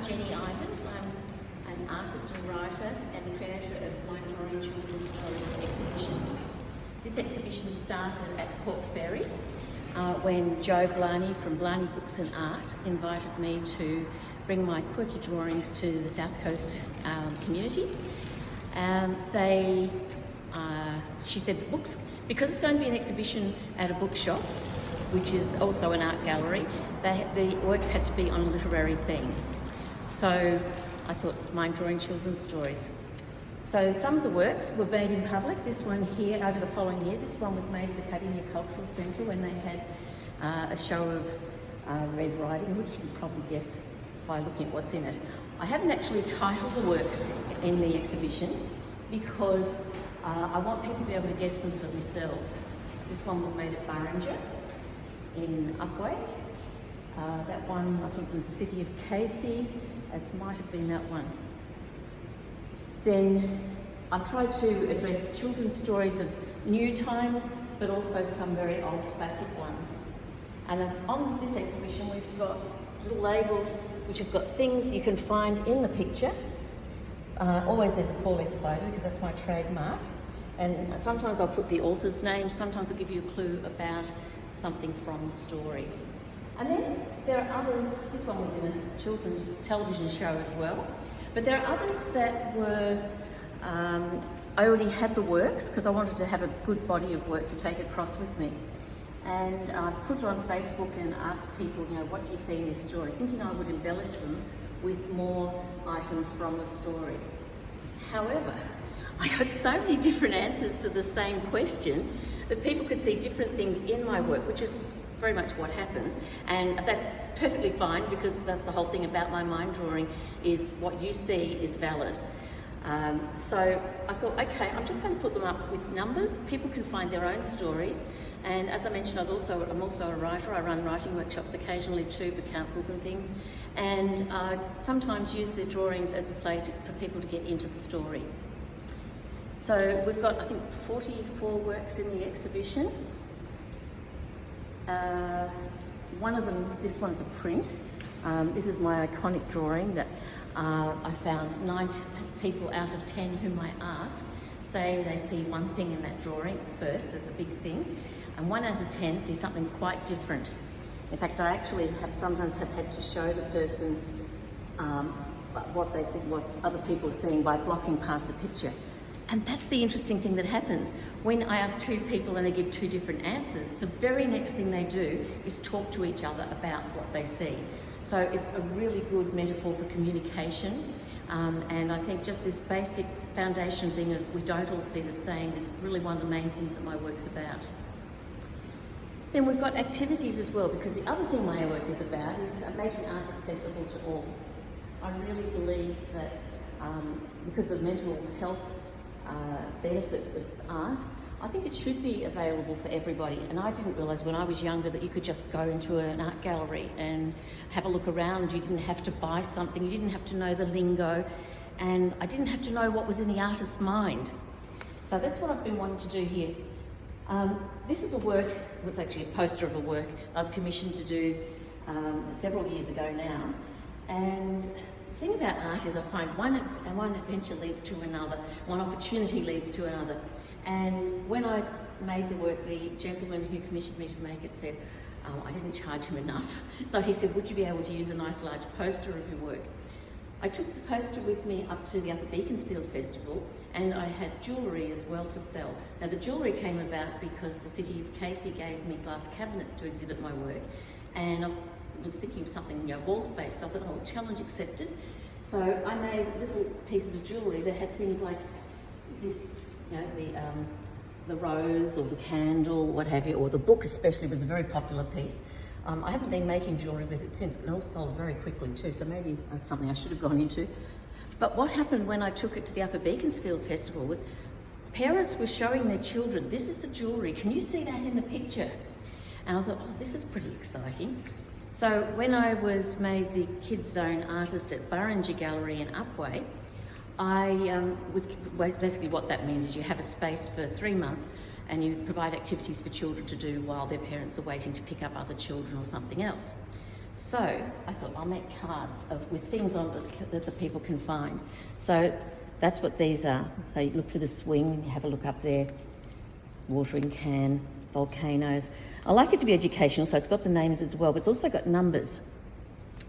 Jenni Ivins. I'm an artist and writer and the creator of my Drawing Children's Stories exhibition. This exhibition started at Port Fairy when Joe Blarney from Blarney Books and Art invited me to bring my quirky drawings to the South Coast community. She said the books, because it's going to be an exhibition at a bookshop, which is also an art gallery, the works had to be on a literary theme. So I thought, mind drawing children's stories. So some of the works were made in public. This one here, over the following year, this one was made at the Cardinia Cultural Centre when they had a show of Red Riding Hood. You can probably guess by looking at what's in it. I haven't actually titled the works in the exhibition because I want people to be able to guess them for themselves. This one was made at Barringer in Upwey. That one I think was the City of Casey, as might have been that one. Then I've tried to address children's stories of new times, but also some very old classic ones. And on this exhibition we've got little labels which have got things you can find in the picture. Always there's a four-leaf clover because that's my trademark. And sometimes I'll put the author's name, sometimes I'll give you a clue about something from the story. And then there are others, this one was in a children's television show as well, but there are others that were, I already had the works because I wanted to have a good body of work to take across with me. And I put it on Facebook and asked people, what do you see in this story? Thinking I would embellish them with more items from the story. However, I got so many different answers to the same question that people could see different things in my work, which is very much what happens, and that's perfectly fine because that's the whole thing about my mind drawing, is what you see is valid. So I thought, okay, I'm just going to put them up with numbers. People can find their own stories, and as I mentioned, I'm also a writer. I run writing workshops occasionally too for councils and things, and sometimes use the drawings as a play for people to get into the story. So we've got, I think, 44 works in the exhibition. One of them, this one's a print. This is my iconic drawing that I found 9 people out of 10 whom I ask say they see one thing in that drawing first as the big thing, and 1 out of 10 see something quite different. In fact, I actually sometimes have had to show the person what other people are seeing by blocking part of the picture. And that's the interesting thing that happens. When I ask 2 people and they give 2 different answers, the very next thing they do is talk to each other about what they see. So it's a really good metaphor for communication. And I think just this basic foundation thing of we don't all see the same is really one of the main things that my work's about. Then we've got activities as well, because the other thing my work is about is making art accessible to all. I really believe that because of the mental health benefits of art, I think it should be available for everybody. And I didn't realise when I was younger that you could just go into an art gallery and have a look around. You didn't have to buy something, you didn't have to know the lingo, and I didn't have to know what was in the artist's mind. So that's what I've been wanting to do here. This is a work, it's actually a poster of a work I was commissioned to do several years ago now. And the thing about art is I find one adventure leads to another, one opportunity leads to another. And when I made the work, the gentleman who commissioned me to make it said, I didn't charge him enough. So he said, would you be able to use a nice large poster of your work? I took the poster with me up to the Upper Beaconsfield Festival, and I had jewellery as well to sell. Now the jewellery came about because the City of Casey gave me glass cabinets to exhibit my work, and I was thinking of something, wall space, so I thought, oh, challenge accepted. So I made little pieces of jewellery that had things like this, the rose or the candle, what have you, or the book especially was a very popular piece. I haven't been making jewellery with it since, but it all sold very quickly too, so maybe that's something I should have gone into. But what happened when I took it to the Upper Beaconsfield Festival was parents were showing their children, this is the jewellery, can you see that in the picture? And I thought, oh, this is pretty exciting. So when I was made the Kids Zone artist at Barringer Gallery in Upwey, basically what that means is you have a space for 3 months and you provide activities for children to do while their parents are waiting to pick up other children or something else. So I thought I'll make cards with things on that the people can find. So that's what these are. So you look for the swing, you have a look up there, watering can, volcanoes. I like it to be educational, so it's got the names as well, but it's also got numbers.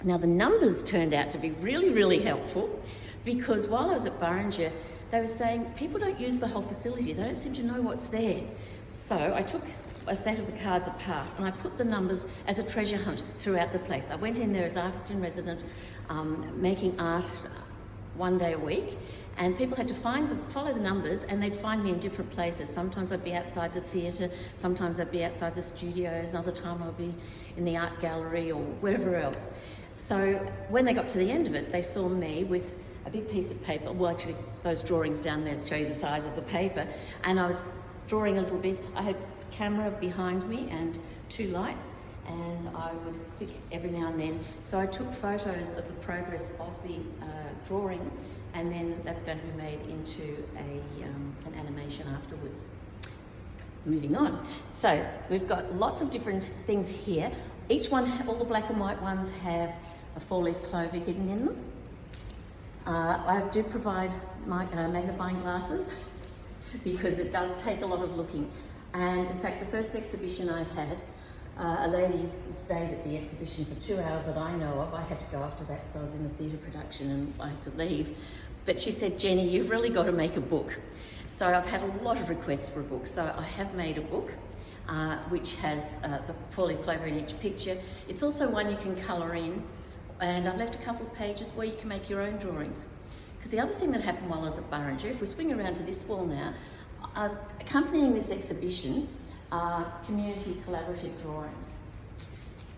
Now the numbers turned out to be really, really helpful, because while I was at Burringer, they were saying people don't use the whole facility. They don't seem to know what's there. So I took a set of the cards apart and I put the numbers as a treasure hunt throughout the place. I went in there as artist in resident, making art one day a week, and people had to follow the numbers, and they'd find me in different places. Sometimes I'd be outside the theatre, sometimes I'd be outside the studios, another time I'd be in the art gallery or wherever else. So when they got to the end of it, they saw me with a big piece of paper, well actually those drawings down there show you the size of the paper, and I was drawing a little bit. I had a camera behind me and 2 lights, and I would click every now and then. So I took photos of the progress of the drawing, and then that's going to be made into an animation afterwards. Moving on. So we've got lots of different things here. Each one, all the black and white ones have a 4-leaf clover hidden in them. I do provide my magnifying glasses because it does take a lot of looking. And in fact, the first exhibition I had, a lady stayed at the exhibition for 2 hours that I know of. I had to go after that because I was in a theatre production and I had to leave. But she said, Jenny, you've really got to make a book. So I've had a lot of requests for a book. So I have made a book, which has the 4-leaf clover in each picture. It's also one you can colour in. And I've left a couple of pages where you can make your own drawings. Because the other thing that happened while I was at Burringer, if we swing around to this wall now, accompanying this exhibition are community collaborative drawings.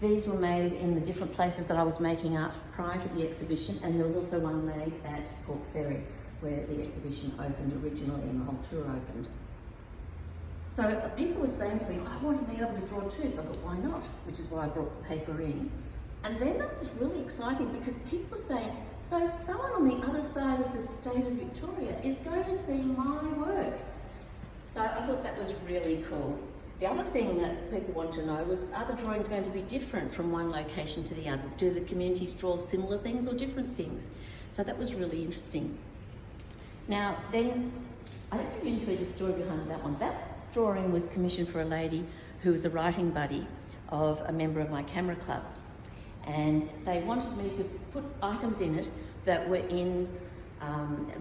These were made in the different places that I was making art prior to the exhibition, and there was also one made at Port Ferry, where the exhibition opened originally and the whole tour opened. So people were saying to me, I want to be able to draw too, so I thought, why not? Which is why I brought the paper in. And then that was really exciting because people were saying, so someone on the other side of the state of Victoria is going to see my work. So I thought that was really cool. The other thing that people want to know was, are the drawings going to be different from one location to the other? Do the communities draw similar things or different things? So that was really interesting. Now then, I don't tell you the story behind that one. That drawing was commissioned for a lady who was a writing buddy of a member of my camera club. And they wanted me to put items in it that were in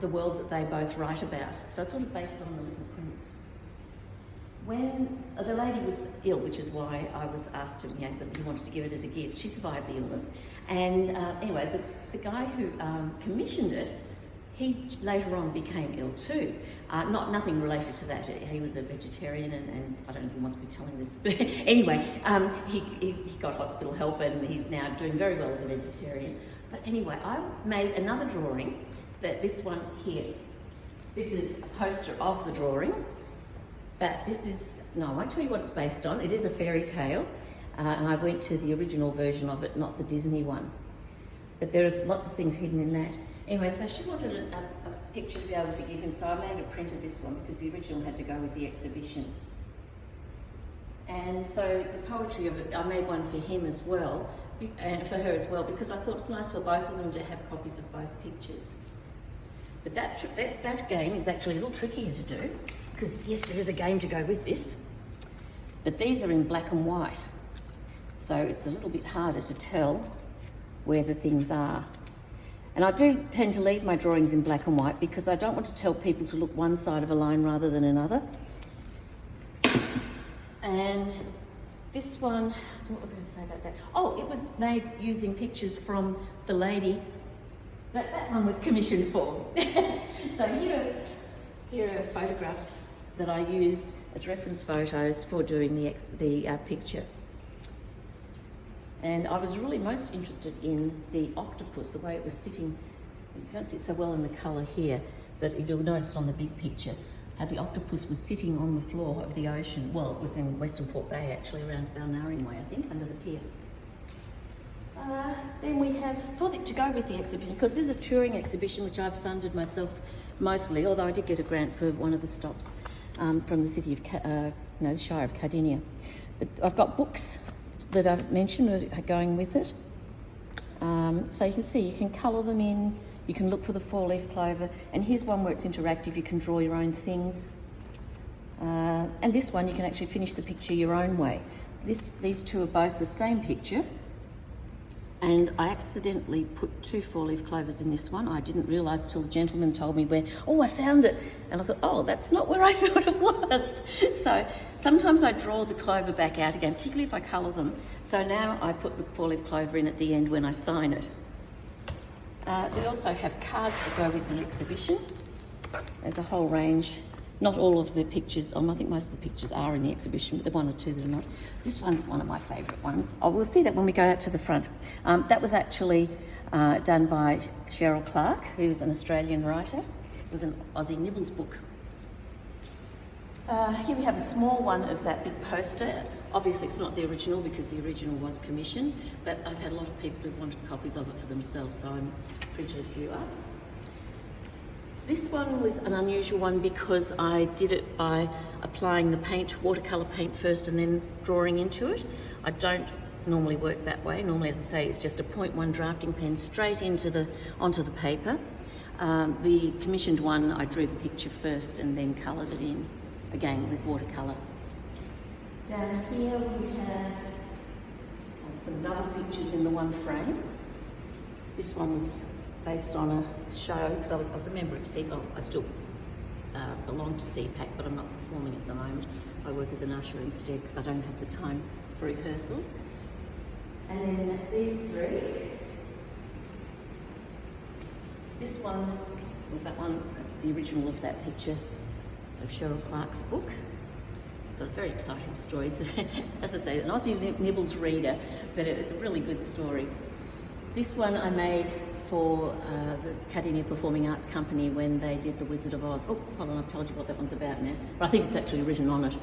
the world that they both write about. So it's sort of based on the Little Prince. When the lady was ill, which is why I was asked to, that he wanted to give it as a gift, she survived the illness. And anyway, the guy who commissioned it, he later on became ill too. Nothing related to that. He was a vegetarian, and I don't know if he wants to be telling this, but anyway, he got hospital help and he's now doing very well as a vegetarian. But anyway, I made another drawing, this one here. This is a poster of the drawing, but I won't tell you what it's based on. It is a fairy tale, and I went to the original version of it, not the Disney one. But there are lots of things hidden in that. Anyway, so she wanted a picture to be able to give him, so I made a print of this one because the original had to go with the exhibition. And so the poetry of it, I made one for him as well, and for her as well, because I thought it's nice for both of them to have copies of both pictures. But that game is actually a little trickier to do, because yes, there is a game to go with this, but these are in black and white. So it's a little bit harder to tell where the things are. And I do tend to leave my drawings in black and white because I don't want to tell people to look one side of a line rather than another. And this one, what was I going to say about that? Oh, it was made using pictures from the lady that one was commissioned for. So here are photographs that I used as reference photos for doing the picture. And I was really most interested in the octopus, the way it was sitting. You can't see it so well in the colour here, but you'll notice on the big picture how the octopus was sitting on the floor of the ocean. Well, it was in Western Port Bay, actually, around Balnarring Way, I think, under the pier. Then we have, to go with the exhibition, because this is a touring exhibition which I've funded myself mostly, although I did get a grant for one of the stops from the city of, the Shire of Cardinia. But I've got books that I've mentioned are going with it. So you can see, you can colour them in, you can look for the four-leaf clover, and here's one where it's interactive, you can draw your own things. And this one, you can actually finish the picture your own way. These two are both the same picture, and I accidentally put 2 four-leaf clovers in this one. I didn't realise till the gentleman told me where, oh, I found it. And I thought, oh, that's not where I thought it was. So sometimes I draw the clover back out again, particularly if I colour them. So now I put the four-leaf clover in at the end when I sign it. We also have cards that go with the exhibition. There's a whole range. Not all of the pictures, I think most of the pictures are in the exhibition, but the 1 or 2 that are not. This one's one of my favourite ones. Oh, we'll see that when we go out to the front. That was actually done by Cheryl Clark, who's an Australian writer. It was an Aussie Nibbles book. Here we have a small one of that big poster. Obviously it's not the original because the original was commissioned, but I've had a lot of people who've wanted copies of it for themselves, so I printed a few up. This one was an unusual one because I did it by applying the paint, watercolour paint first and then drawing into it. I don't normally work that way. Normally, as I say, it's just a 0.1 drafting pen straight onto the paper. The commissioned one, I drew the picture first and then coloured it in, again with watercolour. Down here we have some double pictures in the one frame. This one was based on a show, because I was a member of CPAC. I still belong to CPAC, but I'm not performing at the moment. I work as an usher instead because I don't have the time for rehearsals. And then these 3. This one was that one, the original of that picture of Cheryl Clark's book. It's got a very exciting story. It's, as I say, an Aussie Nibbles reader, but it's a really good story. This one I made for the Cardinia Performing Arts Company when they did The Wizard of Oz. Oh, hold on, I've told you what that one's about now. But I think it's actually written on it.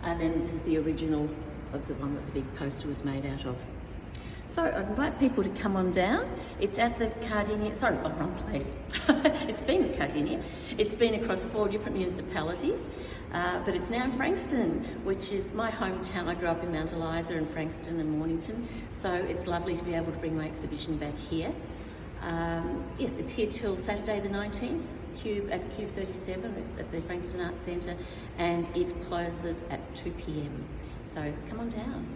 And then this is the original of the one that the big poster was made out of. So I invite people to come on down. It's at the Cardinia, sorry, wrong place. It's been at Cardinia. It's been across 4 different municipalities, but it's now in Frankston, which is my hometown. I grew up in Mount Eliza and Frankston and Mornington, so it's lovely to be able to bring my exhibition back here. Yes, it's here till Saturday the 19th, at Cube 37 at the Frankston Arts Centre, and it closes at 2 p.m. So come on down.